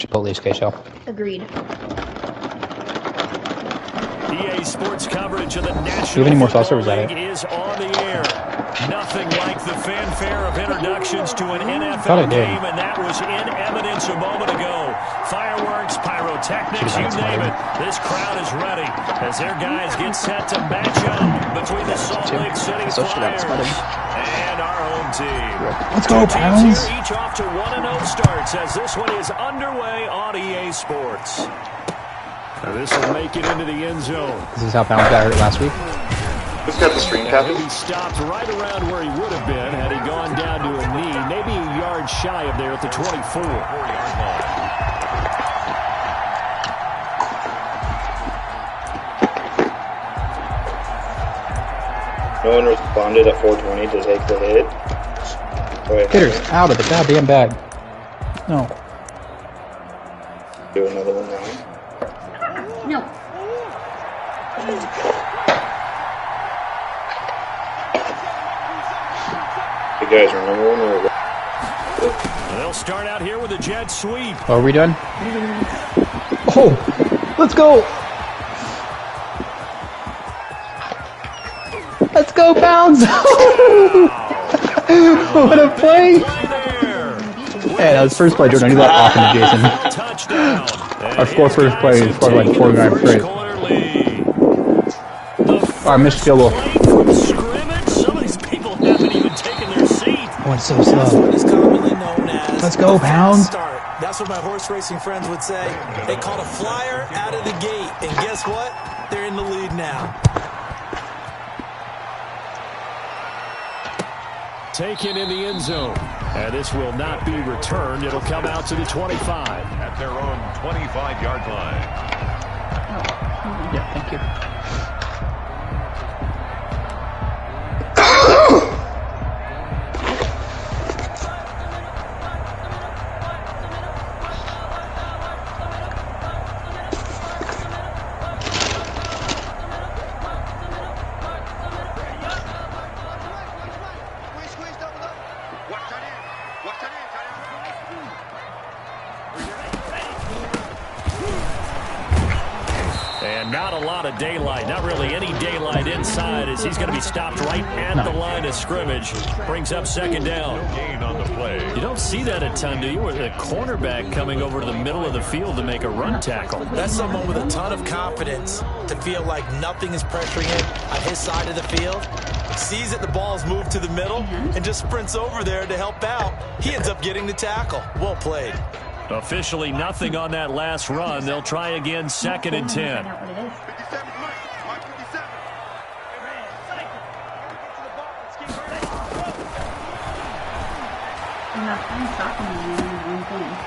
Chipotle's queso. Agreed. EA Sports coverage of the National Do you have any more salsa, or is that League it? is on the air. Nothing like the fanfare of introductions to an Thought I NFL did. game, and that was in evidence a moment ago. Fireworks, pyrotechnics, you name it. This crowd is ready as their guys get set to match up between the Salt Lake City Flyers and our home team. Let's go, Pounds. Here, each off to 1-0 starts as this one is underway on EA Sports. Now this will make it into the end zone. This is how Pounds got hurt last week. Who's got the screen cap? He'll be stopped right around where he would have been had he gone down to a knee, maybe a yard shy of there at the 24. No one responded at 420 to take the hit. Hitters out of the goddamn bag. No. Do another one now. No. You guys remember when we were... They'll start out here with a jet sweep. Oh, are we done? Oh, let's go. Let's go, Pounds. What a play. Hey, that was first play, Jordan. I knew that often to Jason. Touchdown. Our fourth first play, we scored like 49 straight. Our missed field goal. Some of these people haven't even taken their seat. Oh, it's so slow. It's commonly known as Let's go, Pounds. start. That's what my horse racing friends would say. They caught a flyer out of the gate, and guess what? They're in the lead now. Taken in the end zone. And this will not be returned. It'll come out to the 25. At their own 25-yard line. Yeah, thank you. And not a lot of daylight, not really any daylight inside as he's going to be stopped right at the line of scrimmage. Brings up second down. Gain on the play. You don't see that a ton, do you? With a cornerback coming over to the middle of the field to make a run tackle. That's someone with a ton of confidence to feel like nothing is pressuring him on his side of the field. Sees that the ball's moved to the middle and just sprints over there to help out. He ends up getting the tackle. Well played. Officially nothing on that last run. They'll try again, second and 10.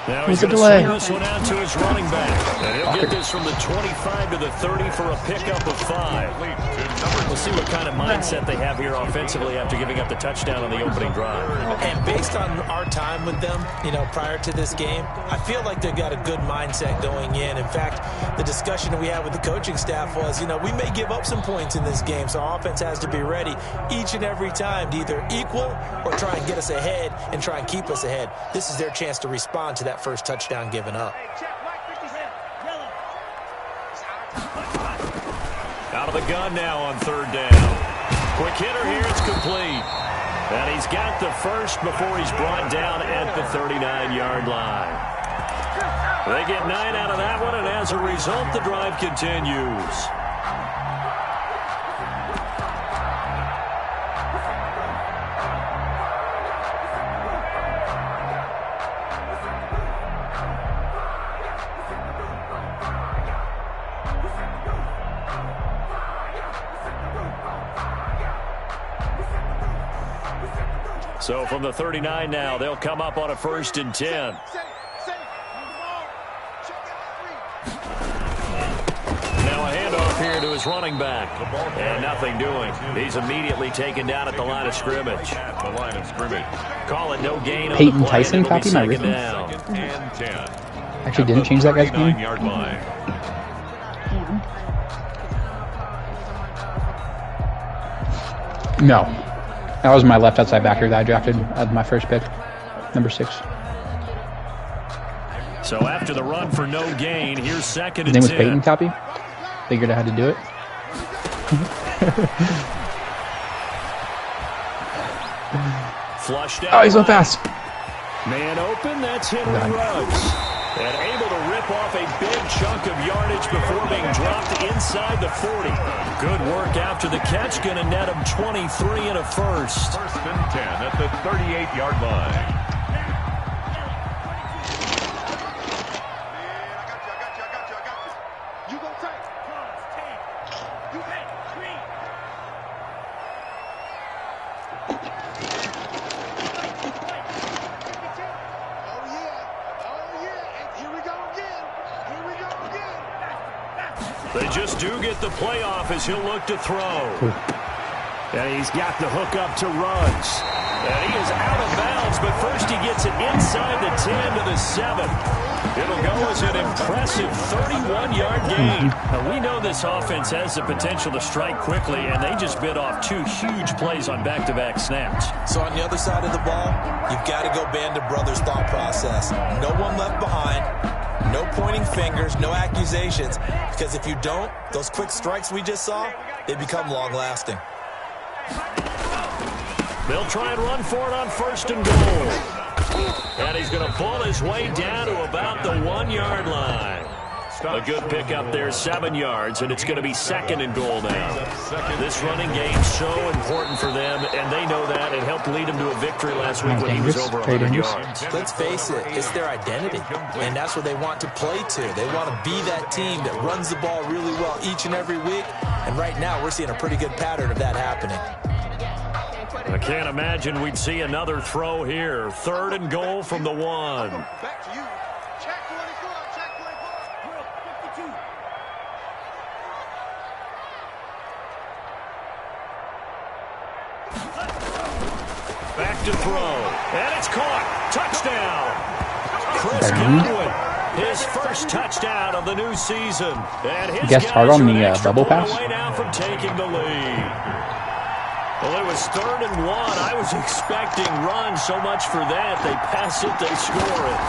Now he's going to swing this one out to his running back. And he'll get this from the 25 to the 30 for a pickup of 5. We'll see what kind of mindset they have here offensively after giving up the touchdown on the opening drive. And based on our time with them, prior to this game, I feel like they've got a good mindset going in. In fact, the discussion that we had with the coaching staff was, we may give up some points in this game, so our offense has to be ready each and every time to either equal or try and get us ahead and try and keep us ahead. This is their chance to respond to that first touchdown given up. Out of the gun now on third down. Quick hitter here, it's complete. And he's got the first before he's brought down at the 39-yard line. They get 9 out of that one, and as a result, the drive continues. So from the 39 now, they'll come up on a 1st and 10. Now a handoff here to his running back. And nothing doing. He's immediately taken down at the line of scrimmage. The line of scrimmage. Call it no gain on Peyton the play. Tyson It'll be copy my second written? down. Second and 10. Actually didn't change that guy's name? 39-yard line. No. That was my left outside backer that I drafted as my first pick. Number 6. So after the run for no gain, here's second His and name was 10. Peyton Copy. Figured out how to do it. Flushed out. Oh, he's so fast. Man open, that's Henry Ruggs. And able to rip off a big chunk of yardage before being dropped inside the 40. Good work after the catch, going to net him 23 and a first. First and 10 at the 38-yard line. They just do get the playoff as he'll look to throw. And he's got the hook up to Ruggs. And he is out of bounds, but first he gets it inside the 10 to the 7. It'll go as an impressive 31-yard gain. Now, we know this offense has the potential to strike quickly, and they just bit off 2 huge plays on back-to-back snaps. So on the other side of the ball, you've got to go Band of Brothers thought process. No one left behind. No pointing fingers, no accusations, because if you don't, those quick strikes we just saw, they become long-lasting. They'll try and run for it on first and goal. And he's going to pull his way down to about the 1-yard line. A good pickup there, 7 yards, and it's going to be second and goal now. This running game so important for them, and they know that. It helped lead them to a victory last week when he was over 100 yards. Let's face it, it's their identity, and that's what they want to play to. They want to be that team that runs the ball really well each and every week, and right now we're seeing a pretty good pattern of that happening. I can't imagine we'd see another throw here. Third and goal from the 1. Back to you. Check 24. Check 24. 52. Back to throw. And it's caught. Touchdown. Chris Godwin. His first touchdown of the new season. And his guessed hard on the double pass. Away now from taking the lead. Well, it was third and 1. I was expecting run so much for that. They pass it, they score it.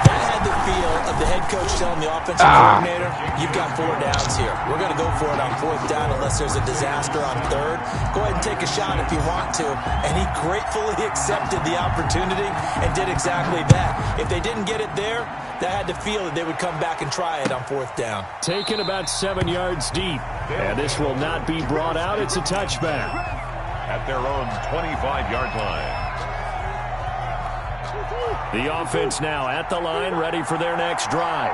That had the feel of the head coach telling the offensive coordinator, you've got 4 downs here. We're going to go for it on 4th down unless there's a disaster on 3rd. Go ahead and take a shot if you want to. And he gratefully accepted the opportunity and did exactly that. If they didn't get it there, that had the feel that they would come back and try it on 4th down. Taken about 7 yards deep. And this will not be brought out. It's a touchback. At their own 25-yard line. The offense now at the line, ready for their next drive.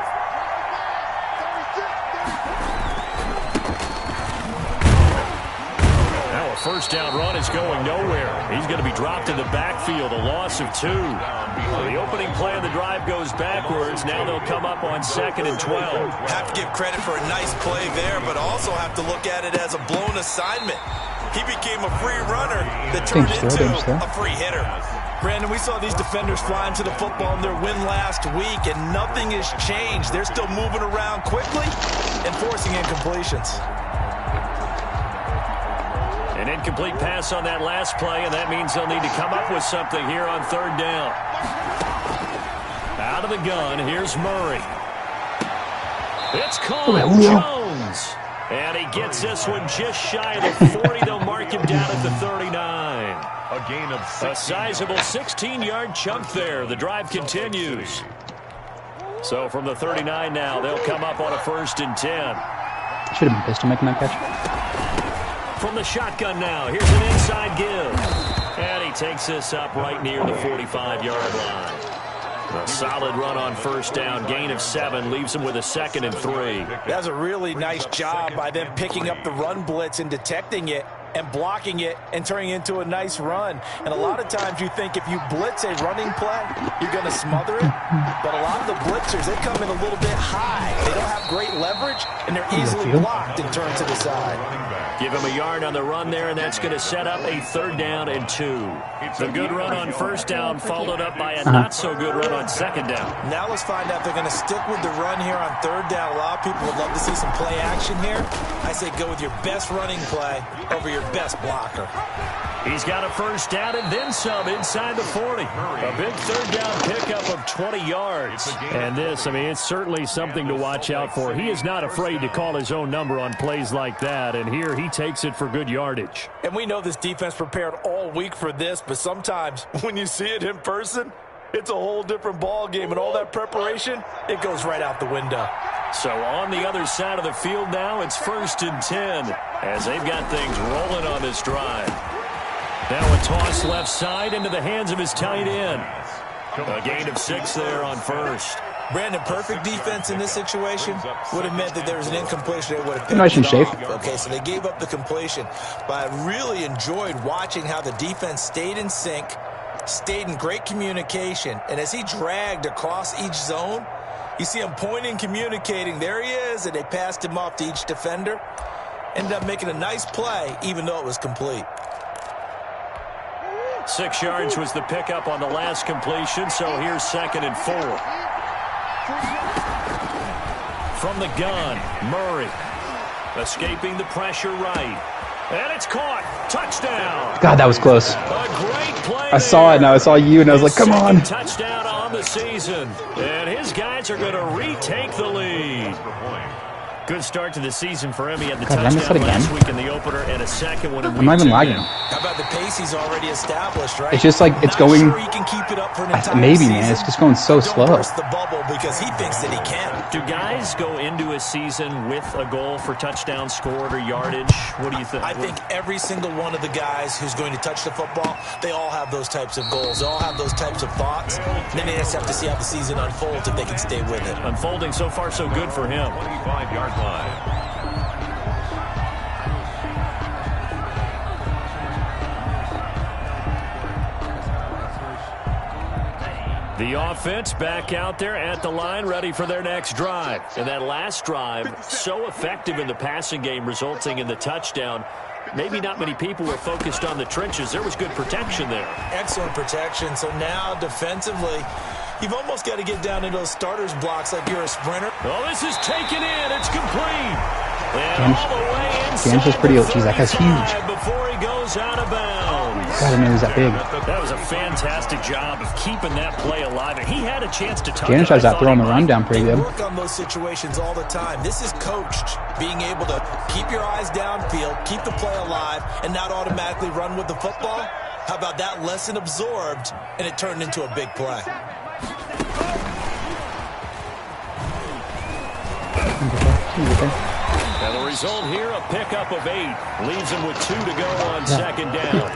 Now a first down run is going nowhere. He's going to be dropped in the backfield, a loss of 2. The opening play of the drive goes backwards. Now they'll come up on 2nd and 12. Have to give credit for a nice play there, but also have to look at it as a blown assignment. He became a free runner that turned into a free hitter. Brandon, we saw these defenders flying to the football in their win last week, and nothing has changed. They're still moving around quickly and forcing incompletions. An incomplete pass on that last play, and that means they'll need to come up with something here on 3rd down. Out of the gun, here's Murray. It's called Jones. And he gets this one just shy of the 40. They'll mark him down at the 39. A gain of 16. A sizable 16-yard chunk there. The drive continues. So from the 39 now, they'll come up on a 1st and 10. Should have been pistol making that catch. From the shotgun now, here's an inside give. And he takes this up right near the 45-yard line. A solid run on 1st down, gain of 7, leaves him with a 2nd and 3. That's a really nice job by them picking up the run blitz and detecting it and blocking it and turning it into a nice run. And a lot of times you think if you blitz a running play, you're going to smother it. But a lot of the blitzers, they come in a little bit high. They don't have great leverage, and they're easily blocked and turned to the side. Give him a yard on the run there, and that's going to set up a 3rd down and 2. The good run on 1st down followed up by a not-so-good run on 2nd down. Now let's find out if they're going to stick with the run here on 3rd down. A lot of people would love to see some play action here. I say go with your best running play over your best blocker. He's got a first down and then some inside the 40. A big third down pickup of 20 yards. And this, I mean, it's certainly something to watch out for. He is not afraid to call his own number on plays like that, and here he takes it for good yardage. And we know this defense prepared all week for this, but sometimes when you see it in person, it's a whole different ball game, and all that preparation, it goes right out the window. So on the other side of the field now, it's 1st and 10 as they've got things rolling on this drive. Now a toss left side into the hands of his tight end. A gain of 6 there on first. Brandon, perfect defense in this situation would have meant that there was an incompletion. They would have picked Nice and it safe. off. Okay, so they gave up the completion. But I really enjoyed watching how the defense stayed in sync, stayed in great communication, and as he dragged across each zone, you see him pointing, communicating. There he is, and they passed him off to each defender. Ended up making a nice play, even though it was complete. 6 yards was the pickup on the last completion, so here's 2nd and 4. From the gun, Murray. Escaping the pressure right. And it's caught. Touchdown. God, that was close. A great play. I saw it, and I saw you, and I was like, come on. Touchdown on the season. And his guys are going to retake the lead. Good start to the season for him. He had the God, did I miss touchdown that again? last week in the opener and a second one in week I'm not even 2 lagging. now. How about the pace he's already established, right? It's just like it's Not going. sure he can keep it up for an entire Maybe, season. man. It's just going so Don't slow. burst the bubble because he thinks that he can. Do guys go into a season with a goal for touchdowns scored or yardage? What do you think? I think every single one of the guys who's going to touch the football, they all have those types of goals. They all have those types of thoughts. Then they just have to see how the season unfolds if they can stay with it. Unfolding so far so good for him. 25-yard line. The offense back out there at the line, ready for their next drive. And that last drive, so effective in the passing game, resulting in the touchdown. Maybe not many people were focused on the trenches. There was good protection there. Excellent protection. So now defensively, you've almost got to get down into those starters blocks like you're a sprinter. Oh, this is taken in. It's complete. And all the way inside James is pretty. Geez, that guy's huge. before he goes out of bounds. God, I didn't know he was that big. That was a fantastic job of keeping that play alive. And he had a chance to touch James it. has that throwing the run down pretty They good. work on those situations all the time. This is coached, being able to keep your eyes downfield, keep the play alive, and not automatically run with the football. How about that lesson absorbed, and it turned into a big play? And the result here, a pickup of 8. Leaves him with 2 to go on 2nd down.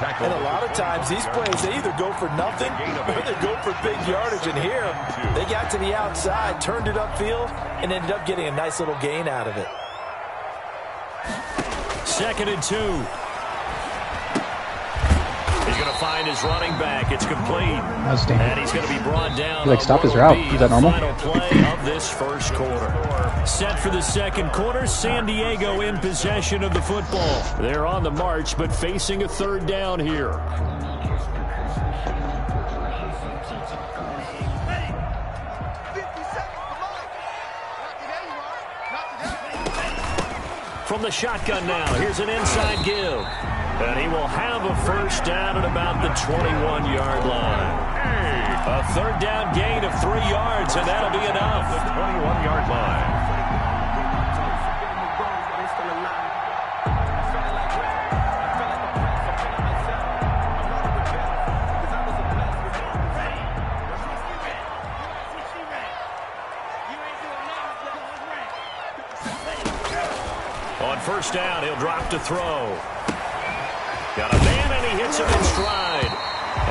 And a lot of times, these plays, they either go for nothing or they go for big yardage. And here, they got to the outside, turned it upfield, and ended up getting a nice little gain out of it. 2nd and 2. He's going to find his running back. It's complete. And he's going to be brought down. He, like, stopped his route. Is that normal? Final play of this first quarter. Set for the second quarter, San Diego in possession of the football. They're on the march, but facing a 3rd down here. From the shotgun now, here's an inside give. And he will have a first down at about the 21-yard line. A 3rd down gain of 3 yards, and that'll be enough. The 21-yard line. On first down, he'll drop to throw. Got a man, and he hits him in stride.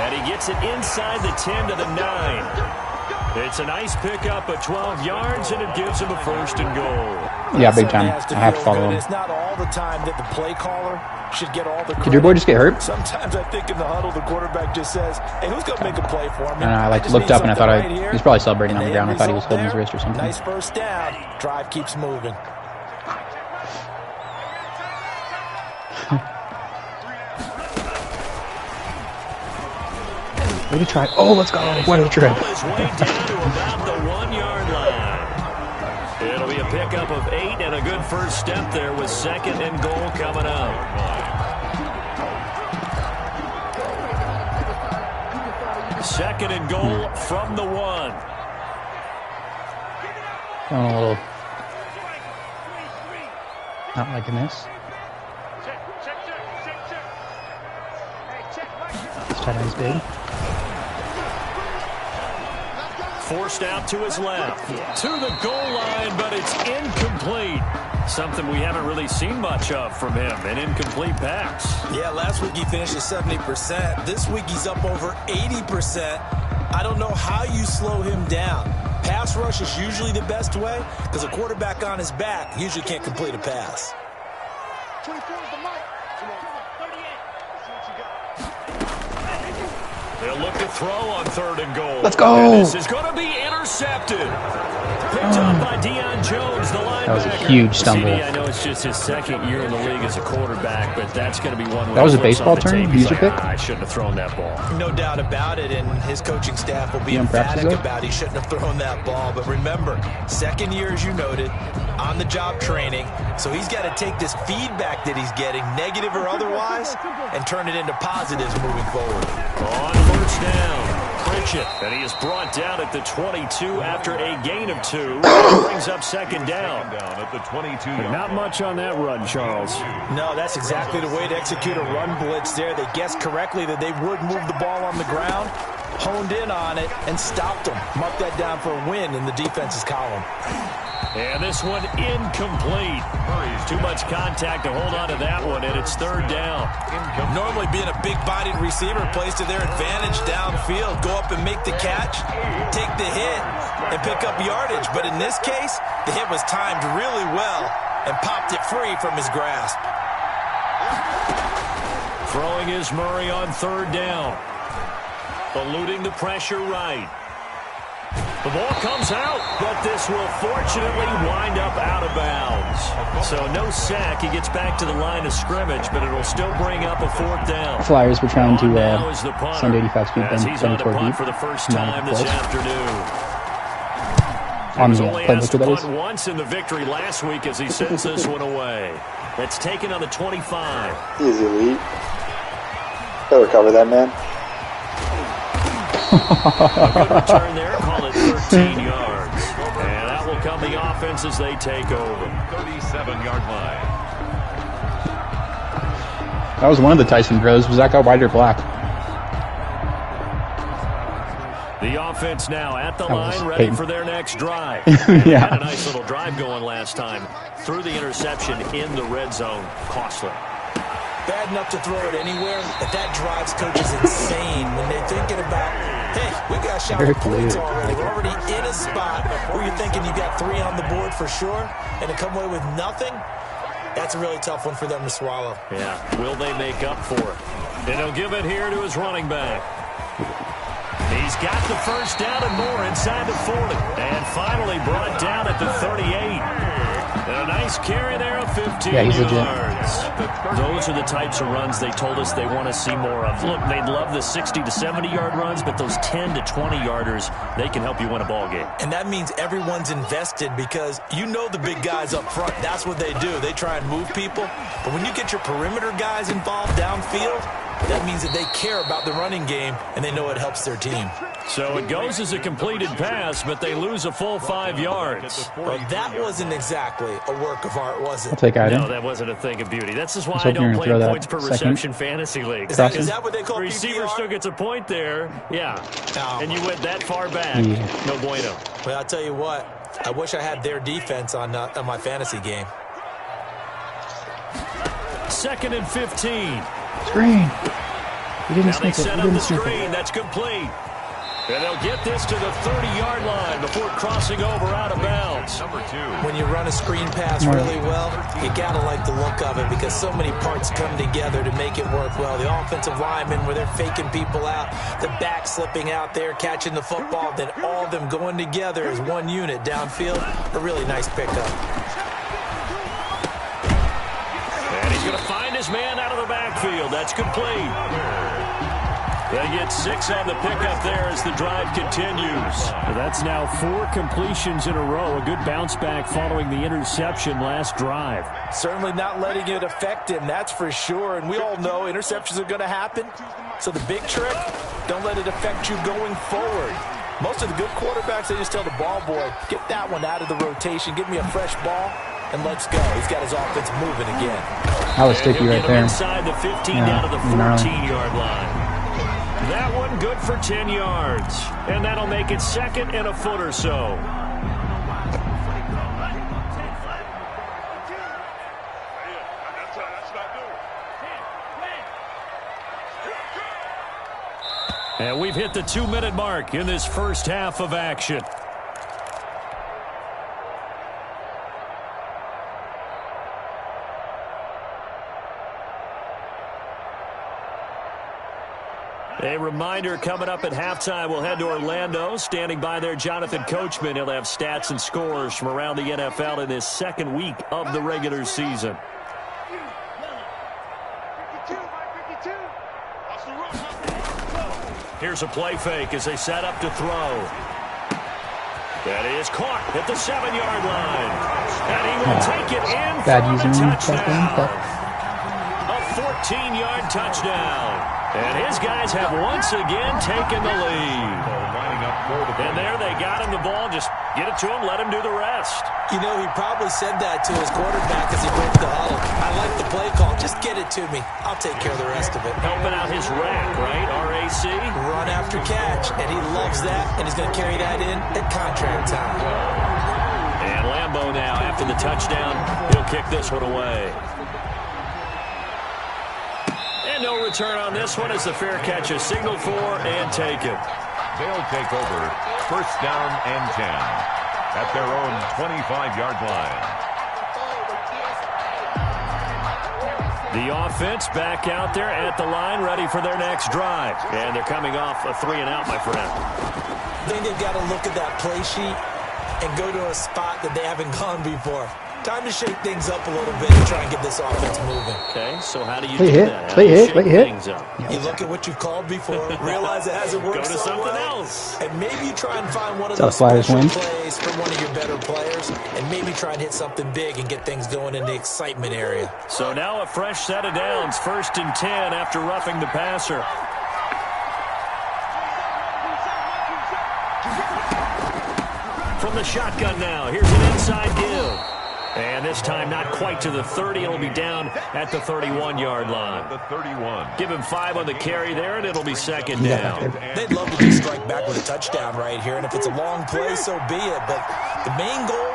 And he gets it inside the 10 to the 9. It's a nice pickup of 12 yards, and it gives him a 1st and goal. Yeah, big time. I have to follow him. It's not all the time that the play caller should get all the credit. Did your boy just get hurt? Sometimes I think in the huddle, the quarterback just says, hey, who's going to make a play for me? I just looked need up and I thought something right here. he was probably celebrating on the And ground. I thought he was result holding his there, wrist or something. Nice first down. Drive keeps moving. Way to try. Oh, let's go. What a trip. His way down to about the 1-yard line. It'll be a pickup of 8 and a good first step there with 2nd and goal coming up. Second and goal from the 1. Going a little. Not liking this. This tight end's big. Forced out to his left. To the goal line, but it's incomplete. Something we haven't really seen much of from him, an incomplete pass. Yeah, last week he finished at 70%. This week he's up over 80%. I don't know how you slow him down. Pass rush is usually the best way because a quarterback on his back usually can't complete a pass. 24 is the mic. 38. They'll look to throw on 3rd and goal. Let's go. And this is going to be intercepted. Picked up by Deion Jones, the linebacker. That was a huge stumble. CD, I know it's just his 2nd year in the league as a quarterback, but that's going to be one. That was a baseball term? User pick? I shouldn't have thrown that ball. No doubt about it, and his coaching staff will be emphatic about he shouldn't have thrown that ball. But remember, 2nd year, as you noted, on-the-job training, so he's got to take this feedback that he's getting, negative or otherwise, and turn it into positives moving forward. On 1st down. Pritchett, and he is brought down at the 22 after a gain of 2. Brings up 2nd down. At the 22. Not much on that run, Charles. No, that's exactly the way to execute a run blitz there. They guessed correctly that they would move the ball on the ground, honed in on it, and stopped them. Mark that down for a win in the defense's column. And this one incomplete. Too much contact to hold on to that one, and it's 3rd down. Normally being a big-bodied receiver plays to their advantage downfield. Go up and make the catch, take the hit, and pick up yardage. But in this case, the hit was timed really well and popped it free from his grasp. Throwing is Murray on 3rd down. Eluding the pressure right. The ball comes out, but this will fortunately wind up out of bounds. So no sack. He gets back to the line of scrimmage, but it'll still bring up a 4th down. Flyers were trying to send 85 speed as he's on the punt for the first time this afternoon. On He was the only asked to playbook, that punt is. once in the victory last week as he sends this one away. It's taken on the 25. Easy lead. Better cover that, man. A good return there, call it 13 yards. And that will come the offense as they take over. 37-yard line. That was one of the Tyson throws. Was that guy white or black? The offense now at the That was line, ready Peyton. for their next drive. Yeah. Had a nice little drive going last time. Threw the interception in the red zone. Costly. Bad enough to throw it anywhere, but that drives coaches insane when they're thinking about, hey, we got a shot at points already. We're already in a spot where you're thinking you got 3 on the board for sure, and to come away with nothing, that's a really tough one for them to swallow. Yeah, will they make up for it? And he'll give it here to his running back. He's got the first down and more inside the 40. And finally brought down at the 38. And a nice carry there of 15 yards. Those are the types of runs they told us they want to see more of. Look, they'd love the 60 to 70-yard runs, but those 10 to 20-yarders, they can help you win a ball game. And that means everyone's invested because you know the big guys up front. That's what they do. They try and move people. But when you get your perimeter guys involved downfield, that means that they care about the running game, and they know it helps their team. So it goes as a completed pass, but they lose a full 5 yards. Well, that wasn't exactly a work of art, was it? I'll take Ida. No, that wasn't a thing of beauty. That's just why I hoping don't you're play gonna throw points per that second. reception fantasy leagues. Is that what they call Receiver PPR? still gets a point there. Yeah. Oh. And you went that far back. Yeah. No bueno. Well, I'll tell you what. I wish I had their defense on my fantasy game. 2nd and 15. Screen. He didn't Now they sneak it. set He up the didn't sneak screen. it. That's complete. And they'll get this to the 30-yard line before crossing over out of bounds. Number 2. When you run a screen pass really well, you got to like the look of it because so many parts come together to make it work well. The offensive linemen, where they're faking people out, the back slipping out there, catching the football, then all of them going together as one unit downfield. A really nice pickup. And he's going to find his man out of the backfield. That's complete. They get 6 on the pickup there as the drive continues. That's now 4 completions in a row. A good bounce back following the interception last drive. Certainly not letting it affect him, that's for sure. And we all know interceptions are going to happen. So the big trick, don't let it affect you going forward. Most of the good quarterbacks, they just tell the ball boy, get that one out of the rotation, give me a fresh ball, and let's go. He's got his offense moving again. That was sticky right there. Inside the 15 down to the 14-yard line. That one good for 10 yards. And that'll make it 2nd and a foot or so. And we've hit the 2-minute mark in this first half of action. A reminder, coming up at halftime, we'll head to Orlando. Standing by there, Jonathan Coachman. He'll have stats and scores from around the NFL in this 2nd week of the regular season. Here's a play fake as they set up to throw. That is caught at the 7-yard line. And he will take it in for a touchdown. A 14-yard touchdown. And his guys have once again taken the lead. And there they got him the ball. Just get it to him, let him do the rest. You know, he probably said that to his quarterback as he broke the huddle. I like the play call. Just get it to me. I'll take care of the rest of it. Helping out his rack, right? RAC. Run after catch. And he loves that. And he's going to carry that in at contract time. And Lambeau now, after the touchdown, he'll kick this one away. And no return on this one as the fair catch is signaled for and taken. They'll take over 1st down and 10 at their own 25-yard line. The offense back out there at the line, ready for their next drive. And they're coming off a 3-and-out, my friend. I think they've got to look at that play sheet and go to a spot that they haven't gone before. Time to shake things up a little bit and try and get this offense moving. Okay, so how do you do that? Play hit. You look at what you've called before, realize it hasn't worked Go to something else. And maybe you try and find one of those special plays from one of your better players, and maybe try and hit something big and get things going in the excitement area. So now a fresh set of downs, 1st and 10 after roughing the passer. From the shotgun now, here's an inside give. And this time not quite to the 30. It'll be down at the 31-yard line. The 31. Give him 5 on the carry there, and it'll be 2nd down. They'd love to just strike back with a touchdown right here. And if it's a long play, so be it. But the main goal,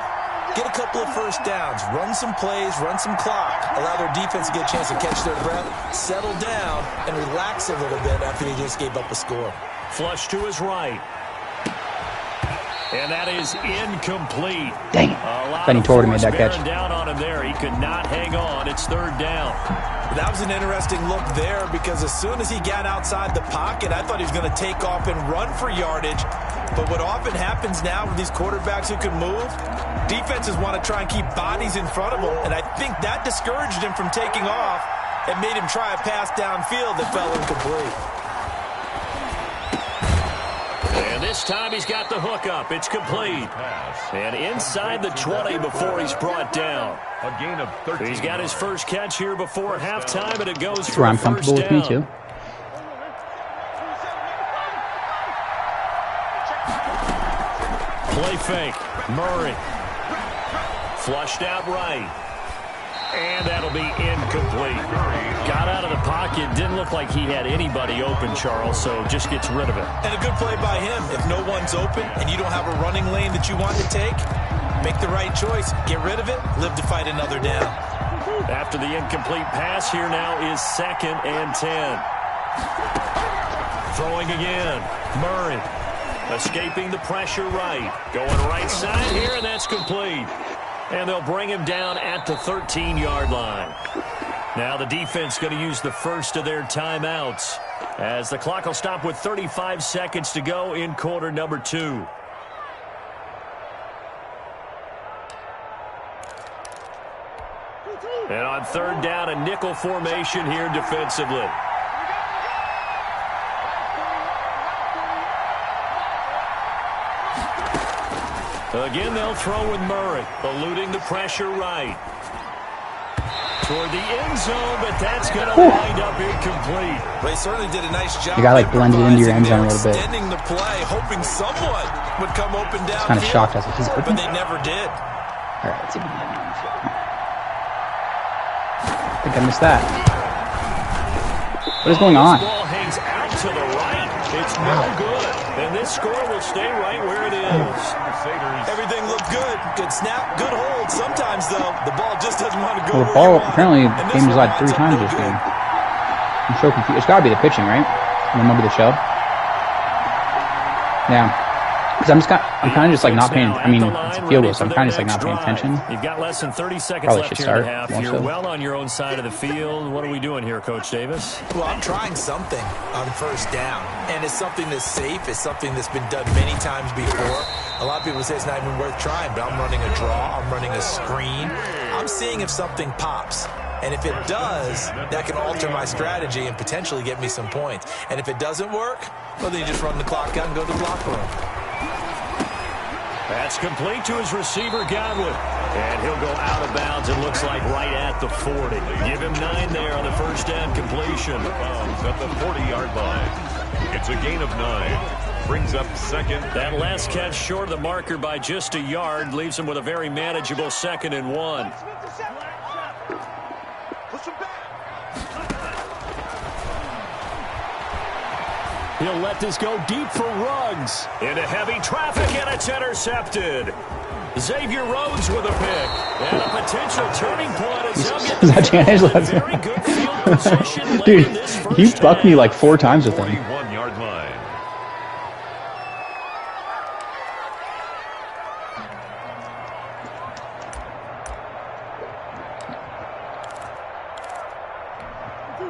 get a couple of first downs. Run some plays, run some clock. Allow their defense to get a chance to catch their breath, settle down, and relax a little bit after they just gave up a score. Flush to his right. And that is incomplete. Dang it. Benny Torrey made that catch. Down on him there. He could not hang on. It's 3rd down. That was an interesting look there because as soon as he got outside the pocket, I thought he was going to take off and run for yardage. But what often happens now with these quarterbacks who can move, defenses want to try and keep bodies in front of them. And I think that discouraged him from taking off and made him try a pass downfield that fell incomplete. And this time he's got the hook up. It's complete. And inside the 20 before he's brought down. A gain of 13. He's got his first catch here before halftime, and it goes That's for where I'm first comfortable with down. me, too. Play fake. Murray. Flushed out right. And that'll be incomplete. Got out of the pocket. Didn't look like he had anybody open, Charles, so just gets rid of it. And a good play by him. If no one's open and you don't have a running lane that you want to take, make the right choice. Get rid of it. Live to fight another down. After the incomplete pass, here now is 2nd and 10. Throwing again. Murray. Escaping the pressure right. Going right side here, and that's complete. And they'll bring him down at the 13-yard line. Now the defense going to use the first of their timeouts as the clock will stop with 35 seconds to go in quarter number 2. And on 3rd down, a nickel formation here defensively. Again, they'll throw with Murray, eluding the pressure right. Toward the end zone, but that's going to wind up incomplete. They certainly did a nice job. You got like blended into your end zone a little bit. Extending the play, hoping someone would come open down. Kind of shocked as he's but they never did. All right, let's see if we can get him. I think I missed that. What is going on? This ball hangs out to the right. It's no good. And this score will stay right where it is. Everything looked good. Good snap, good hold. Sometimes, though, the ball just doesn't want to go Well, the ball, apparently, the game was like 3 times this game. I'm so confused. It's got to be the pitching, right? Remember the show? Yeah. Because I'm kind of just like not paying. I mean, it's a field goal, so I'm kind of just like not paying attention. You've got less than 30 seconds Probably left should here in start. the half. You're well on your own side of the field. What are we doing here, Coach Davis? Well, I'm trying something on first down, and it's something that's safe. It's something that's been done many times before. A lot of people say it's not even worth trying, but I'm running a draw. I'm running a screen. I'm seeing if something pops. And if it does, that can alter my strategy and potentially get me some points. And if it doesn't work, well, then you just run the clock out and go to the locker room. That's complete to his receiver, Godwin. And he'll go out of bounds, it looks like, right at the 40. Give him 9 there on the first down completion. At the 40-yard line. It's a gain of 9. Brings up second. That last catch short of the marker by just a yard leaves him with a very manageable 2nd and 1. He'll let this go deep for Ruggs. Into heavy traffic, and it's intercepted. Xavier Rhodes with a pick. And a potential turning point as he'll get Is that very good field position. Dude, he bucked me like 4 times with him. 41-yard line.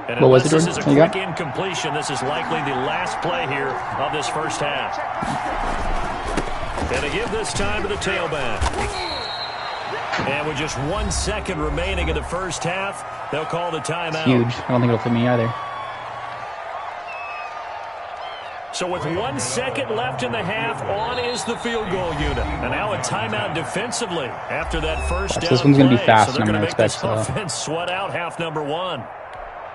And what was it, this Jordan? is a quick incompletion, this is likely the last play here of this first half. And to give this time to the tailback. And with just 1 second remaining in the first half, they'll call the timeout. Huge. I don't think it'll fit me either. So with 1 second left in the half, on is the field goal unit. And now a timeout defensively after that first down. This one's going to be fast, so and I'm they're going to make expect this offense sweat out half number 1.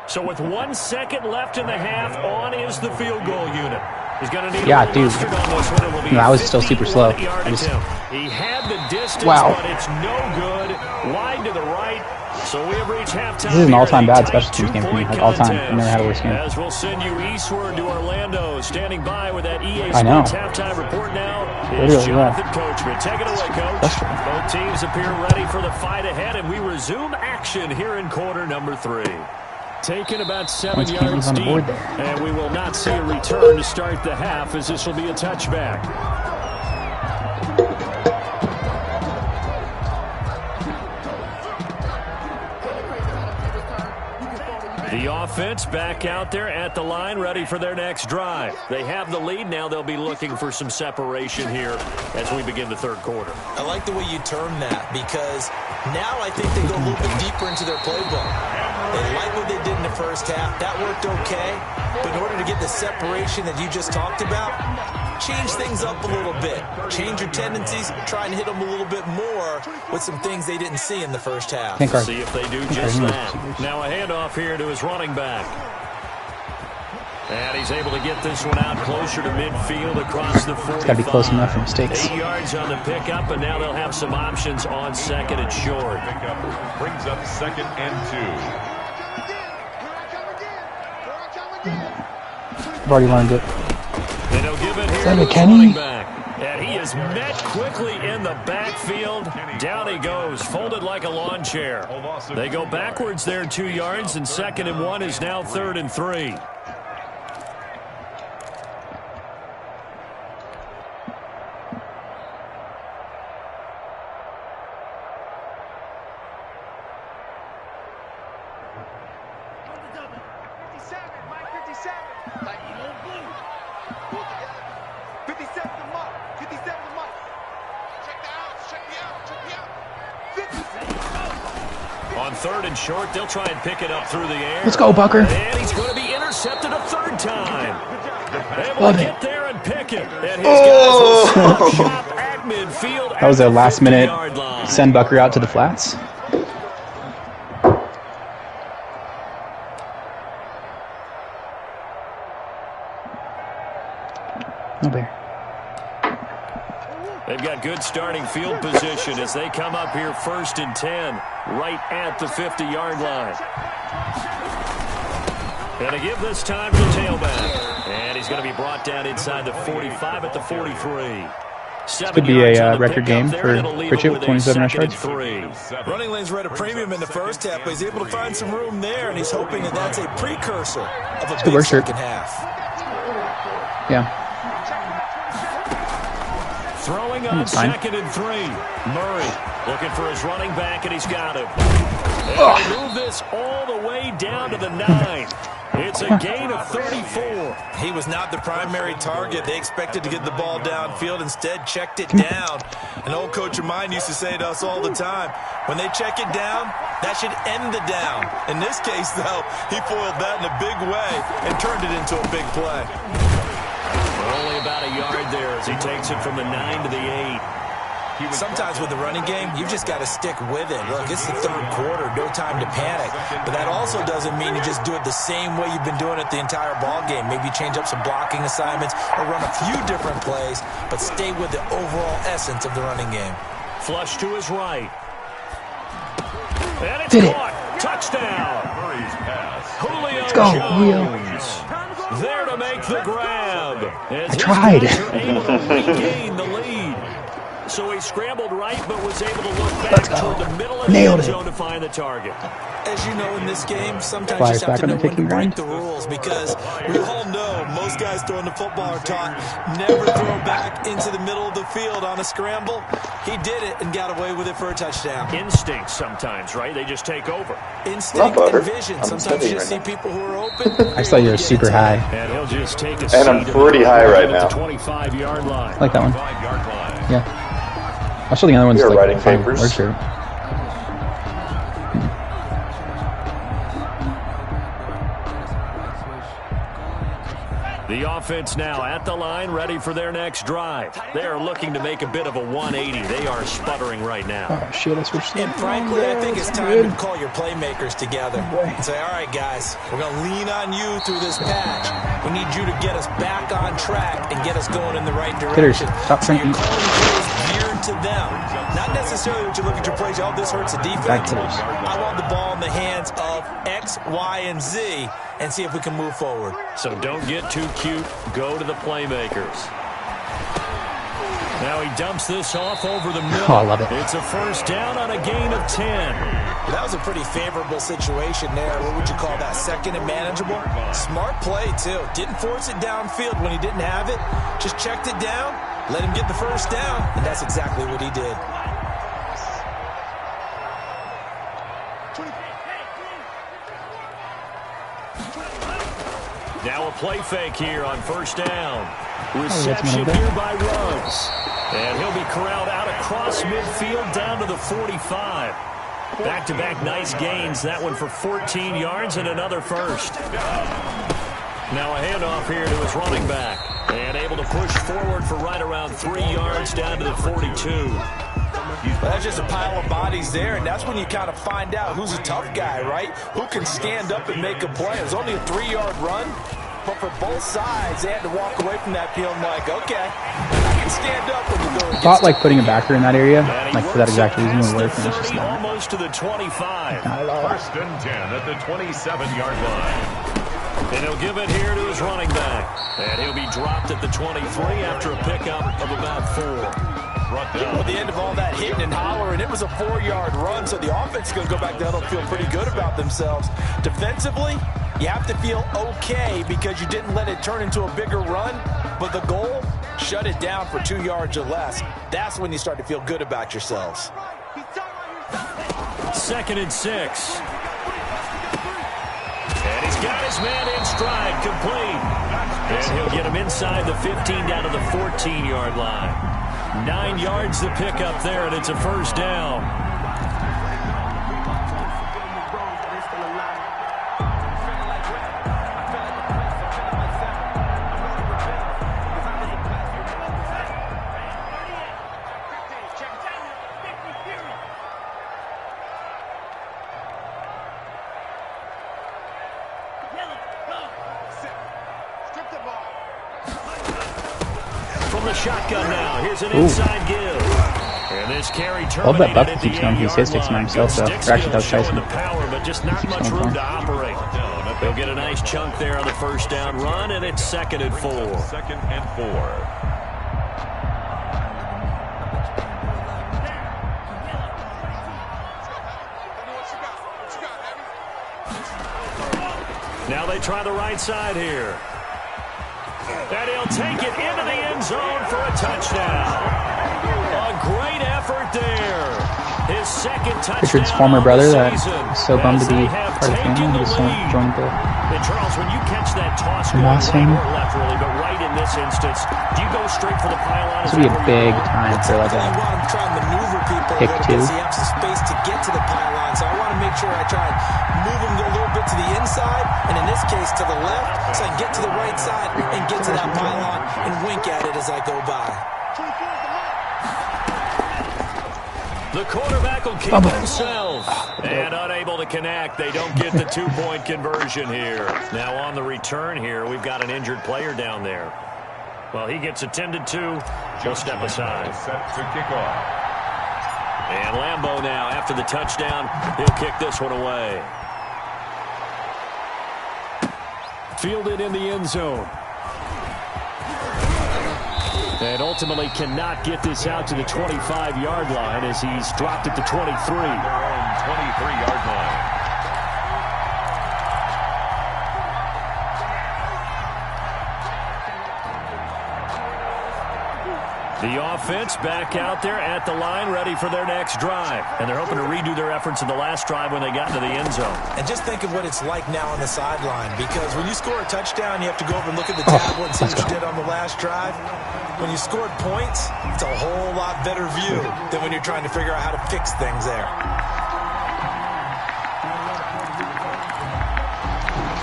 So with 1 second left in the half, on is the field goal unit. He's going to need a dude. mustard on this one. It will be No, I was still super slow. He had the distance, Wow. but it's no good. Wide to the right. So we have reached halftime. This is an all-time here. bad special teams game for me. Like all-time. I've never had a worse game. As we'll send you eastward to Orlando. Standing by with that EA I know. Sports halftime report now is Literally, Jonathan Coachman. Take it away, Coach. Frustrating. Both teams appear ready for the fight ahead, and we resume action here in quarter number 3. Taken about 7 Points can't yards leave on the deep, board there. and we will not see a return to start the half, as this will be a touchback. The offense back out there at the line, ready for their next drive. They have the lead. Now they'll be looking for some separation here as we begin the third quarter. I like the way you term that, because now I think they go a little bit deeper into their playbook. They like what they did in the first half. That worked okay. But in order to get the separation that you just talked about, change things up a little bit. Change your tendencies. Try and hit them a little bit more with some things they didn't see in the first half. See if they do just that. Now a handoff here to his running back. And he's able to get this one out closer to midfield across the 45. It's got to be close enough for mistakes. 8 yards on the pickup, and now they'll have some options on second and short. Pickup brings up 2nd and 2. I've already learned it. And he'll give it here that to his McKinney? running back. And he is met quickly in the backfield. Down he goes, folded like a lawn chair. They go backwards there 2 yards, and 2nd and 1 is now 3rd and 3. On 3rd and short, they'll try and pick it up through the air. Let's go, Bucker. And he's going to be intercepted a 3rd time. Able to get there and pick it. And his guys will stop shop at midfield. That was at a the last-minute 50-yard line. send Bucker out to the flats. No bear. They've got good starting field position as they come up here 1st and 10, right at the 50-yard line. And to give this time to the tailback. And he's going to be brought down inside the 45 at the 43. Could be a record game for Pritchett with 27 rush yards. Running lanes were at a premium in the first half, but he's able to find some room there, and he's hoping that that's a precursor of a big second half. Yeah. Throwing on 2nd and 3. Murray looking for his running back, and he's got him. And they move this all the way down to the 9. It's a gain of 34. He was not the primary target. They expected to get the ball downfield. Instead, checked it down. An old coach of mine used to say to us all the time, when they check it down, that should end the down. In this case, though, he foiled that in a big way and turned it into a big play. Only about a yard there as he takes it from the 9 to the 8. Sometimes with the running game, you've just got to stick with it. Look, it's the third quarter, no time to panic. But that also doesn't mean you just do it the same way you've been doing it the entire ball game. Maybe change up some blocking assignments or run a few different plays, but stay with the overall essence of the running game. Flush to his right. And it's Did caught. Touchdown. Murray's pass. Julio Let's go, Jones. There to make the grab. As I tried. his guys are able to regain the lead. So he scrambled right, but was able to look back toward the middle of the end zone to find the target. As you know, in this game, sometimes Flies you just have back to on know the when to kicking break grind. the rules, because we all know most guys throwing the football are taught never throw back into the middle of the field on a scramble. He did it and got away with it for a touchdown. Instinct sometimes, right? They just take over. Instinct and vision. Sometimes you just see people who are open. I saw you were super high. And he'll just take a And I'm pretty high right now. 25-yard line. I like that one. 5-yard line. Yeah. I saw the other one's You're like writing fine papers. word shirt. The offense now at the line, ready for their next drive. They are looking to make a bit of a 180. They are sputtering right now. Oh shit, I switched. And frankly, I think it's time to call your playmakers together and say, all right, guys, we're going to lean on you through this patch. We need you to get us back on track and get us going in the right direction. Stop so you're thinking. calling plays geared to them. Not necessarily that you look at your plays, oh, this hurts the defense. I want the ball in the hands of X, Y, and Z and see if we can move forward. So don't get too cute. Go to the playmakers. Now he dumps this off over the middle. Oh, I love it. It's a first down on a gain of 10. That was a pretty favorable situation there. What would you call that? Second and manageable? Smart play, too. Didn't force it downfield when he didn't have it. Just checked it down, let him get the first down, and that's exactly what he did. Now a play fake here on first down. Reception here by Ruggs. And he'll be corralled out across midfield down to the 45. Back-to-back nice gains. That one for 14 yards and another first. Now a handoff here to his running back. And able to push forward for right around 3 yards down to the 42. Well, that's just a pile of bodies there, and that's when you kind of find out who's a tough guy, right? Who can stand up and make a play. It was only a 3-yard run, but for both sides, they had to walk away from that feeling like, okay, I can stand up when you go against. I thought like putting a backer in that area, like for that exact reason, would work. And it's just 30, not. almost to the 25. First and 10 at the 27-yard line. And he'll give it here to his running back. And he'll be dropped at the 23 after a pickup of about 4. At the end of all that hitting and hollering, it was a 4-yard run, so the offense is going to go back down and feel pretty good about themselves. Defensively, you have to feel okay because you didn't let it turn into a bigger run, but the goal, shut it down for 2 yards or less. That's when you start to feel good about yourselves. 2nd and 6. And he's got his man in stride, complete. And he'll get him inside the 15 down to the 14-yard line. 9 yards to pick up there, and it's a first down. the shotgun now. Here's an inside give. And this carry Love that terminated Buck at keeps the going. He's 8-yard sticks line. himself, though. Good Or actually, that was stick skills Tyson. showing the power, but just not Keeps much going room for to operate. They'll get a nice chunk there on the first down run, and it's 2nd and 4. 2nd and 4. Now they try the right side here. And he'll take it into the end zone for a touchdown. A great effort there. His 2nd touchdown. Richard's former brother that season, is so bummed to be as they have part of the family. taken He the just lead. joined the And Charles, when you catch that toss The going Moss right family. or left, really, but right in this instance, do you go straight for the pylon? This would be a big time for like You a want him to try and maneuver people a pick little two. bit so you have some space to get to the pylon. So I want to make sure I try and move him a little bit to the inside, and in this case to the left, so I can get to the right side and get to that pylon and wink at it as I go by. The quarterback will keep it himself. And unable to connect. They don't get the 2-point conversion here. Now on the return here, we've got an injured player down there. Well, he gets attended to. He'll step aside. Set to kick off. And Lambeau now, after the touchdown, he'll kick this one away. Fielded in the end zone. And ultimately cannot get this out to the 25-yard line as he's dropped at the 23. Their own 23-yard line. The offense back out there at the line, ready for their next drive. And they're hoping to redo their efforts in the last drive when they got into the end zone. And just think of what it's like now on the sideline, because when you score a touchdown, you have to go over and look at the tablet and see what you did on the last drive. When you scored points, it's a whole lot better view than when you're trying to figure out how to fix things there.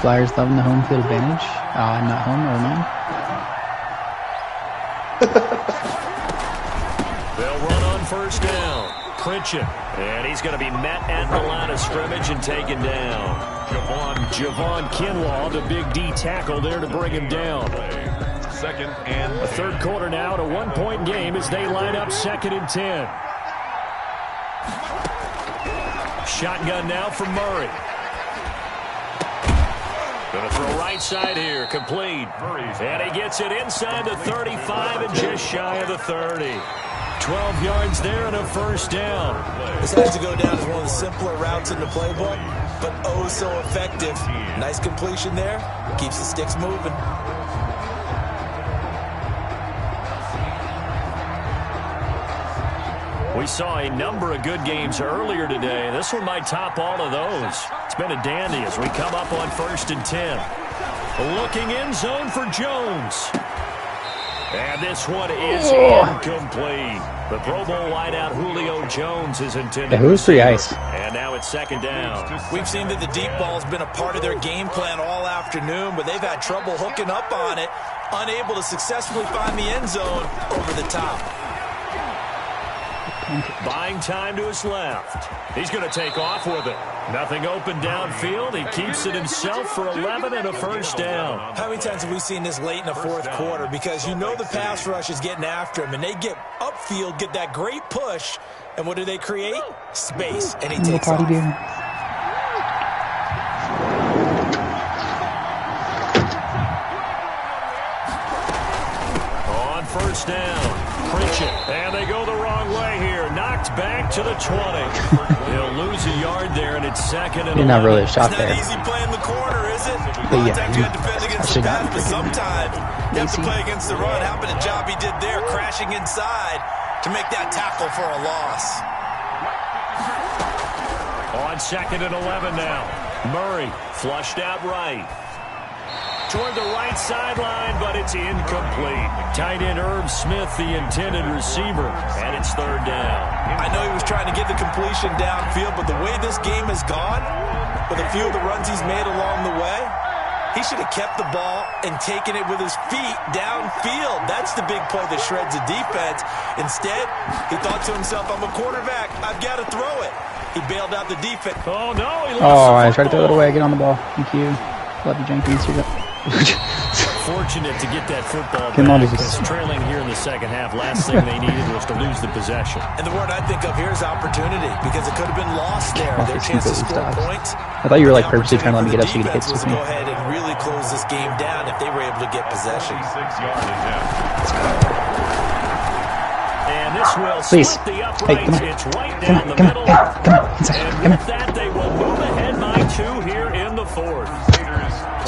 Flyers loving the home field advantage. I'm not home, never mind. They'll run on first down. Critchin. And he's going to be met at the line of scrimmage and taken down. Javon Kinlaw, the big D tackle there to bring him down. 2nd and A third quarter now, a 1-point game as they line up 2nd and 10. Shotgun now for Murray. Going to throw right side here, complete. And he gets it inside the 35 and just shy of the 30. 12 yards there and a first down. This has to go down as one of the simpler routes in the playbook, but oh so effective. Nice completion there. Keeps the sticks moving. We saw a number of good games earlier today. This one might top all of those. It's been a dandy as we come up on 1st and 10. Looking end zone for Jones. And this one is incomplete. The Pro Bowl wideout Julio Jones is intended. Yeah, who was pretty ice? And now it's 2nd down. We've seen that the deep ball's been a part of their game plan all afternoon, but they've had trouble hooking up on it, unable to successfully find the end zone over the top. Buying time to his left. He's going to take off with it. Nothing open downfield. He keeps it himself for 11 and a first down. How many times have we seen this late in the fourth quarter? Because you know the pass rush is getting after him, and they get upfield, get that great push, and what do they create? Space, and he takes off. On first down. Pritchett. And they go the wrong way here. Knocked back to the 20. He'll lose a yard there, and it's 2nd and 11. Not really a shot It's there. not easy playing the corner, is it? But yeah, Sometimes you have to defend against the actually pass, not but sometimes you have to easy. play against the run. How about the job he did there, crashing inside to make that tackle for a loss? On 2nd and 11 now. Murray flushed out right. Toward the right sideline, but it's incomplete. Tight end Herb Smith, the intended receiver, and it's 3rd down. I know he was trying to get the completion downfield, but the way this game has gone, with a few of the runs he's made along the way, he should have kept the ball and taken it with his feet downfield. That's the big play that shreds the defense. Instead, he thought to himself, I'm a quarterback. I've got to throw it. He bailed out the defense. Oh, no. He Oh, I tried to throw it away. Get on the ball. Thank you. Love you, Jenkins. Here you go. fortunate to get that football Come on, back, Jesus. because trailing here in the second half, last thing they needed was to lose the possession. And the word I think of here is opportunity, because it could have been lost there. Their chance to score points. I thought you were like purposely trying to let me get up so you could hit was me. go ahead and really close this game down if they were able to get possession. 6-yard attempt. And this will Please. split the Hey, come uprights. on. It's right Come down on, the come on, middle. hey, come on, inside, And come with on. that, they will move ahead by 2 here in the 4th.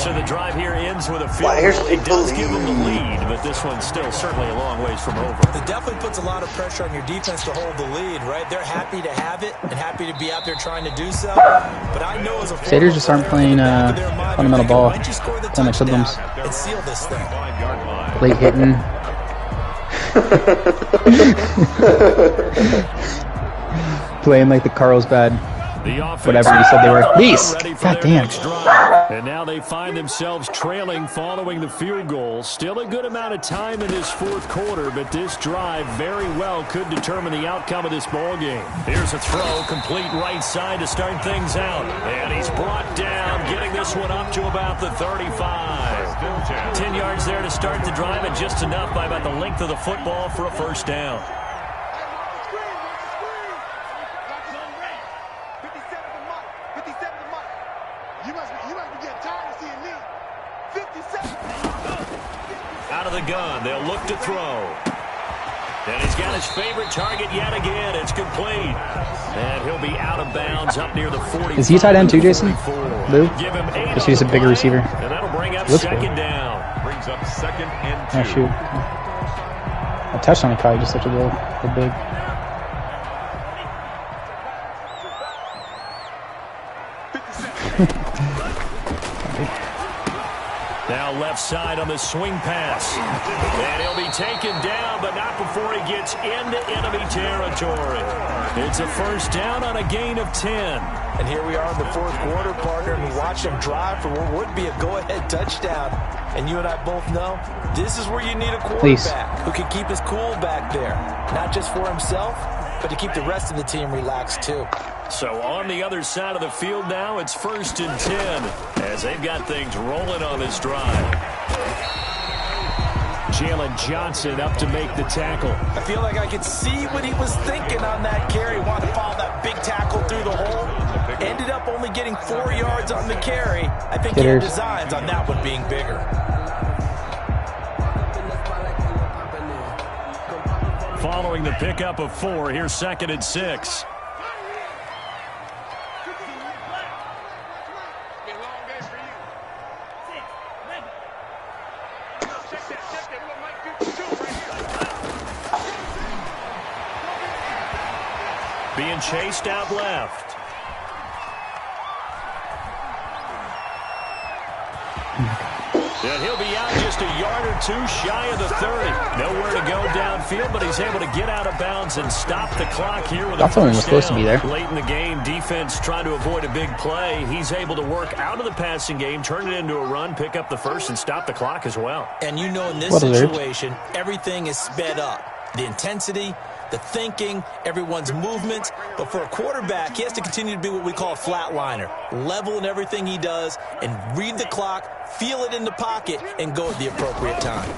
So the drive here ends with a field goal. It does give them the lead, but this one's still certainly a long ways from over. It definitely puts a lot of pressure on your defense to hold the lead, right? They're happy to have it and happy to be out there trying to do so. But I know as a Crusaders just aren't playing fundamental ball. Playing like hoodlums. And seal this thing. 5-yard line. Late hitting. Playing like the Carlsbad. The offense Whatever you said they were. Please. ready for God their damn. next drive. And now they find themselves trailing following the field goal. Still a good amount of time in this 4th quarter, but this drive very well could determine the outcome of this ball game. Here's a throw, complete right side to start things out. And he's brought down, getting this one up to about the 35. 10 yards there to start the drive, and just enough by about the length of the football for a first down. Out of the gun, they'll look to throw. And he's got his favorite target yet again. It's complete. And he'll be out of bounds up near the 40. Is he tight end too, Jason? Lou? Give him 8. Is he just a bigger receiver? And that'll bring up Looks second good. down. Brings up 2nd and 2. Oh, shoot. A touchdown is probably just such a little big. Now left side on the swing pass. And he'll be taken down, but not before he gets into enemy territory. It's a first down on a gain of 10. And here we are in the 4th quarter, partner, and we watch them drive for what would be a go-ahead touchdown. And you and I both know this is where you need a quarterback who can keep his cool back there. Not just for himself, but to keep the rest of the team relaxed too. So on the other side of the field now, it's 1st and 10 as they've got things rolling on this drive. Jalen Johnson up to make the tackle. I feel like I could see what he was thinking on that carry. Wanted to follow that big tackle through the hole. Ended up only getting 4 yards on the carry. I think he had designs on that one being bigger. Following the pickup of 4, here's 2nd and 6. Being chased out left. And he'll be out just a yard or 2 shy of the 30. Nowhere to go downfield, but he's able to get out of bounds and stop the clock here with a first down. Was supposed to be there. Late in the game, defense trying to avoid a big play. He's able to work out of the passing game, turn it into a run, pick up the first, and stop the clock as well. And you know in this situation, everything is sped up. The intensity, the thinking, everyone's movement. But for a quarterback, he has to continue to be what we call a flatliner. Level in everything he does and read the clock, feel it in the pocket, and go at the appropriate time.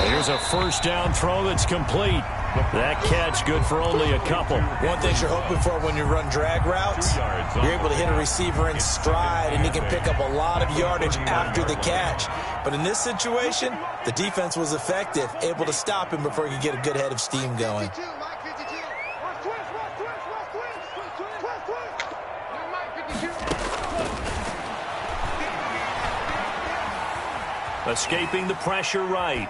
Here's a first down throw that's complete. That catch good for only a couple. One thing you're hoping for when you run drag routes, you're able to hit a receiver in stride and he can pick up a lot of yardage after the catch. But in this situation, the defense was effective, able to stop him before he could get a good head of steam going. Escaping the pressure right.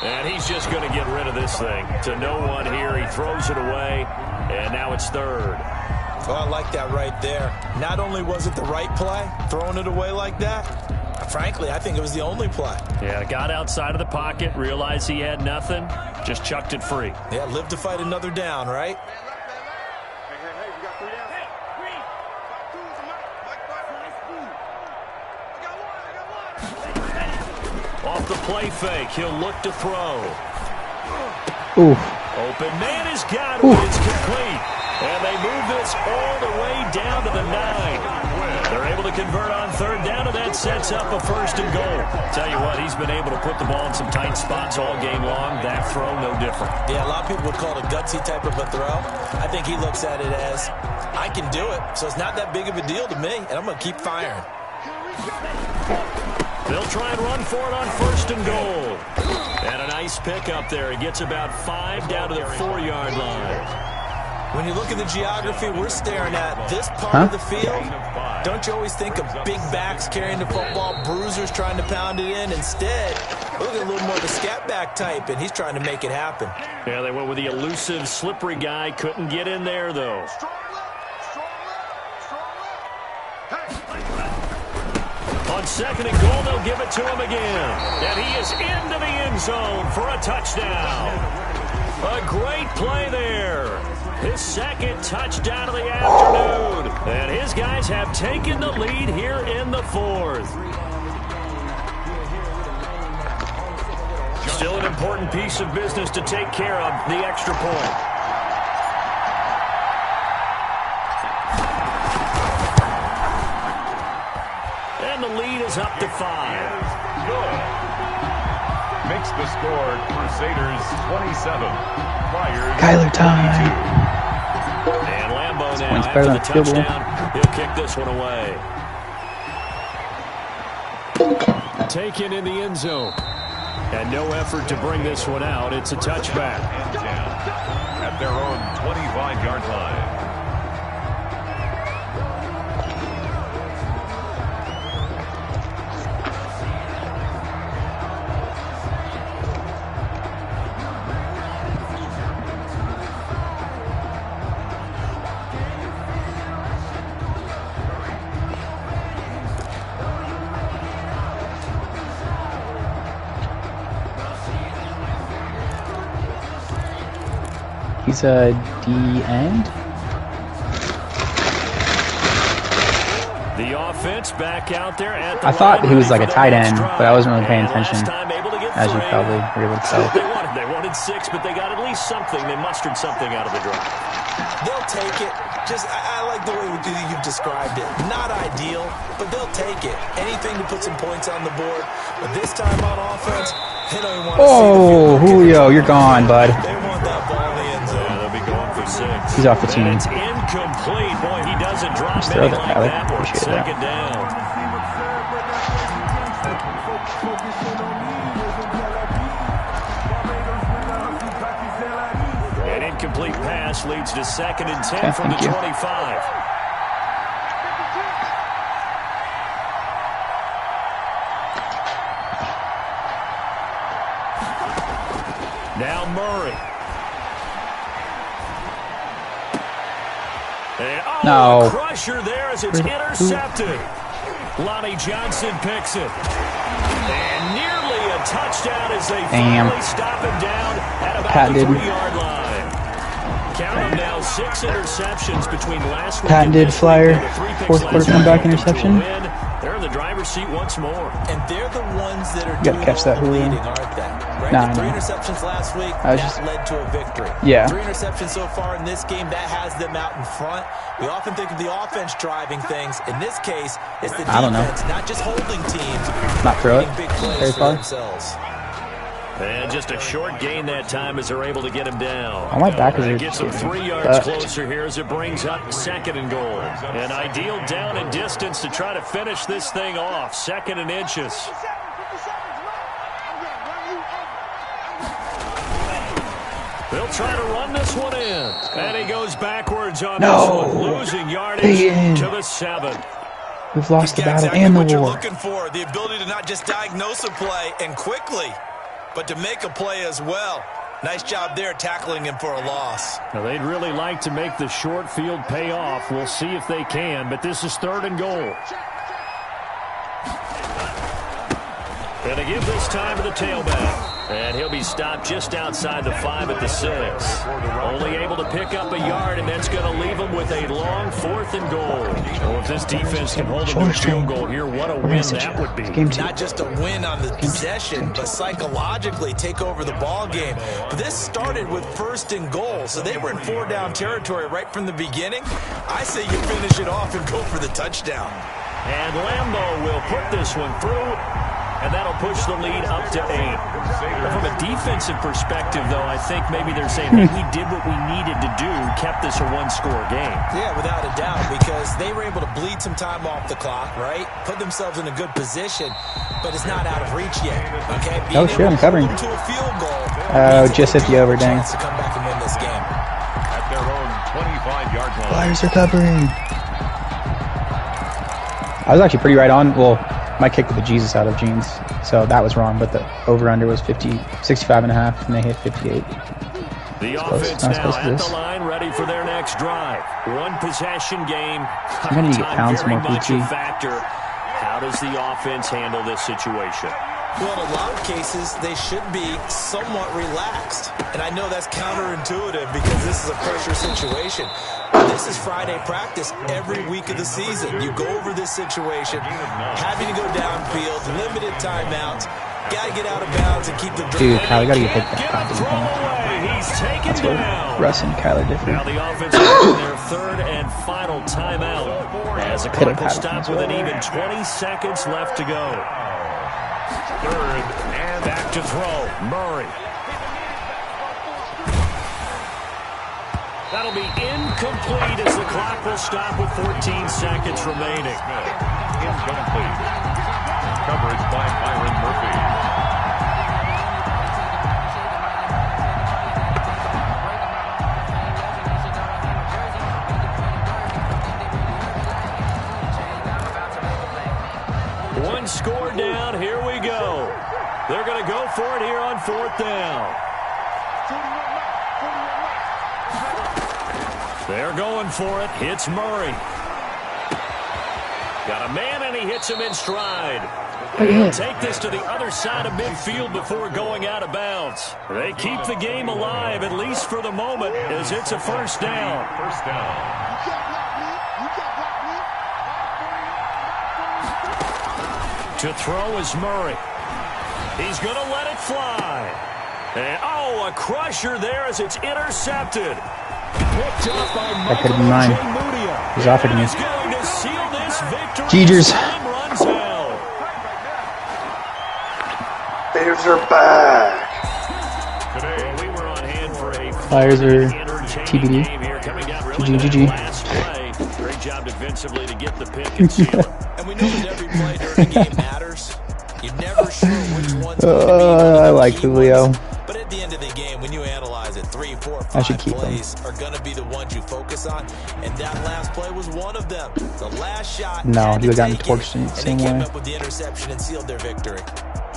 And he's just going to get rid of this thing. To no one here. He throws it away. And now it's 3rd. Oh, I like that right there. Not only was it the right play, throwing it away like that, frankly, I think it was the only play. Yeah, got outside of the pocket, realized he had nothing, just chucked it free. Yeah, live to fight another down, right? Off the play fake, he'll look to throw. Ooh. Open man has got it. It's complete. And they move this all the way down to the 9. They're able to convert on third down, and that sets up a first and goal. Tell you what, he's been able to put the ball in some tight spots all game long. That throw, no different. Yeah, a lot of people would call it a gutsy type of a throw. I think he looks at it as, I can do it, so it's not that big of a deal to me, and I'm going to keep firing. They'll try and run for it on first and goal. And a nice pick up there. He gets about 5 down to the 4-yard line. When you look at the geography, we're staring at this part of the field. Don't you always think of big backs carrying the football, bruisers trying to pound it in? Instead, look at a little more of a scat back type, and he's trying to make it happen. Yeah, they went with the elusive, slippery guy. Couldn't get in there, though. On second and goal, they'll give it to him again. And he is into the end zone for a touchdown. A great play there. His second touchdown of the afternoon. And his guys have taken the lead here in the 4th. Still an important piece of business to take care of, the extra point. And the lead is up to 5. Good. Makes the score Crusaders 27. Flyers Kyler time. And Lambeau now Points after better the than field goal. touchdown. He'll kick this one away. Taken in the end zone. And no effort to bring this one out. It's a touchback. and 10 at their own 25-yard line. He's a D end. The offense back out there at the I thought line he was like a for the tight next end, drive. but I wasn't really paying And last attention, time able to get as you 3. probably were able to tell. They wanted 6, but they got at least something. They mustered something out of the drive. They'll take it. I like the way you've described it. Not ideal, but they'll take it. Anything to put some points on the board. But this time on offense, they don't even want to see the field. Julio, you're gone, bud. They want that ball in the end zone. Yeah, they'll be going for 6. He's off the And team. it's incomplete. Boy, he doesn't drop Just throw many that, like Kyler. that one. Appreciate that. Second down. An incomplete pass leads to 2nd and 10 Okay, from the thank you. 25. Now Murray. And, No. a crusher there as it's intercepted. Lonnie Johnson picks it. And nearly a touchdown as they finally stop him down at about the 3-yard line. Count them now, 6 interceptions between last week and this Flyer, week, and the 3 picks fourth quarter last comeback week. interception. They're in the driver's seat once more. And they're the ones that are gotta doing catch all that, the Julio. leading, aren't they? Right? Nah, The 3 I know. interceptions last week, I was that just- led to a victory. Yeah. 3 interceptions so far in this game, that has them out in front. We often think of the offense driving things. In this case, it's the I don't know. defense, not just holding teams, Not throw it. making big plays Very for far. themselves. And just a short gain that time as they're able to get him down. All my backers And are it gets them just 3 yards fucked. closer here as it brings up 2nd and goal. An ideal down and distance to try to finish this thing off. 2nd and inches. They'll try to run this one in. And he goes backwards on this one, losing yardage to the 7. We've lost the He's got battle exactly and what the you're war. looking for, the ability to not just diagnose a play and quickly, but to make a play as well. Nice job there tackling him for a loss. Now, they'd really like to make the short field pay off. We'll see if they can, but this is 3rd and goal. And they give this time to the tailback. And he'll be stopped just outside the 5 at the 6. Only able to pick up a yard, and that's going to leave him with a long 4th and goal. Well, if this defense can hold them to a field goal here, what a win that would be. Not just a win on the possession, but psychologically take over the ball game. But this started with 1st and goal, so they were in 4-down territory right from the beginning. I say you finish it off and go for the touchdown. And Lambeau will put this one through. And that'll push the lead up to 8. From a defensive perspective, though, I think maybe they're saying, hey, we did what we needed to do, kept this a 1-score game. Yeah, without a doubt, because they were able to bleed some time off the clock, right? Put themselves in a good position, but it's not out of reach yet. Okay? Oh, shit, I'm covering. To a field goal, just hit the over, dang. to come back and win this game. At their own 25-yard line. Flyers are covering. I was actually pretty right on. Well, my kick the Jesus out of jeans, so that was wrong, but the over-under was 65.5, and they hit 58. The offense now at the line, ready for their next drive. One possession game. I'm going to get pounds more much a factor. How does the offense handle this situation? Well, in a lot of cases, they should be somewhat relaxed. And I know that's counterintuitive because this is a pressure situation. This is Friday practice every week of the season. You go over this situation, having to go downfield, limited timeouts, got to get out of bounds and keep the... Dude, Kyler, got to get picked back. He's taken down. Russ and Kyler different. Now the offense is in their 3rd and final timeout. As a clock will stop with an even 20 seconds left to go. 3rd and back to throw. Murray. That'll be incomplete as the clock will stop with 14 seconds remaining. Incomplete. Coverage by Byron Murphy. One score down. Here we go. They're going to go for it here on 4th down. They're going for it. Hits Murray. Got a man, and he hits him in stride. He'll take this to the other side of midfield before going out of bounds. They keep the game alive, at least for the moment, as it's a 1st down. 1st down. To throw is Murray. He's going to let it fly. And, a crusher there as it's intercepted. Picked up by that could have been mine. He's offered me. Going to seal this victory. Jeegers. Bears are back. Today, we were on hand for a Flyers are TBD. GG. Great job defensively to get the pick and seal it. And we know that every play during the game matters. You're never sure which one's going to be. I like Julio. But at the end of the game, when you analyze it, 3, 4, 5 plays are going to be the ones you focus on. And that last play was one of them. The last shot. No, he would have gotten torched in the same and they came way. up with the interception and sealed their victory.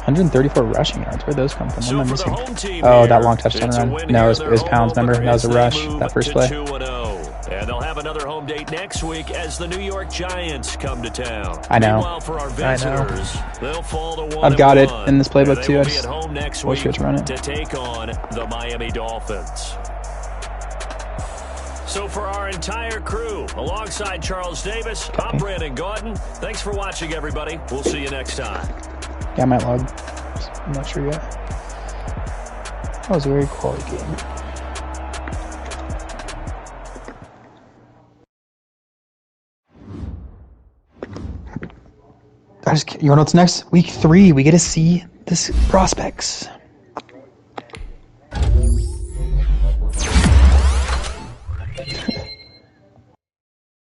134 rushing yards. Where'd those come from? So What am I for the missing? home team Oh, here, that long touchdown it's a run. win No, here it in was their Pounds, home remember? That was a opener as rush, they move that first to play. 2-0. And they'll have another home date next week as the New York Giants come to town. I know. Meanwhile, for our visitors, they'll fall to 1-1. I've got it in this playbook, too. They I will be just at home next wish week you run it. to take on the Miami Dolphins. So for our entire crew, alongside Charles Davis, I'm Brandon Gaudin. Thanks for watching, everybody. We'll see you next time. Yeah, I might log. I'm not sure yet. That was a very quality game. You wanna know what's next? Week 3, we get to see this prospects.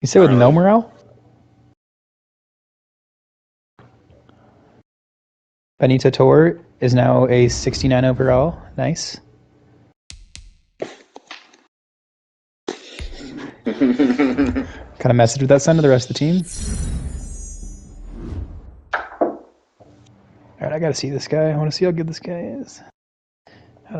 You say with no morale? Benito Torre is now a 69 overall. Nice. Kind of message with that send to the rest of the team. Alright, I gotta see this guy. I wanna see how good this guy is.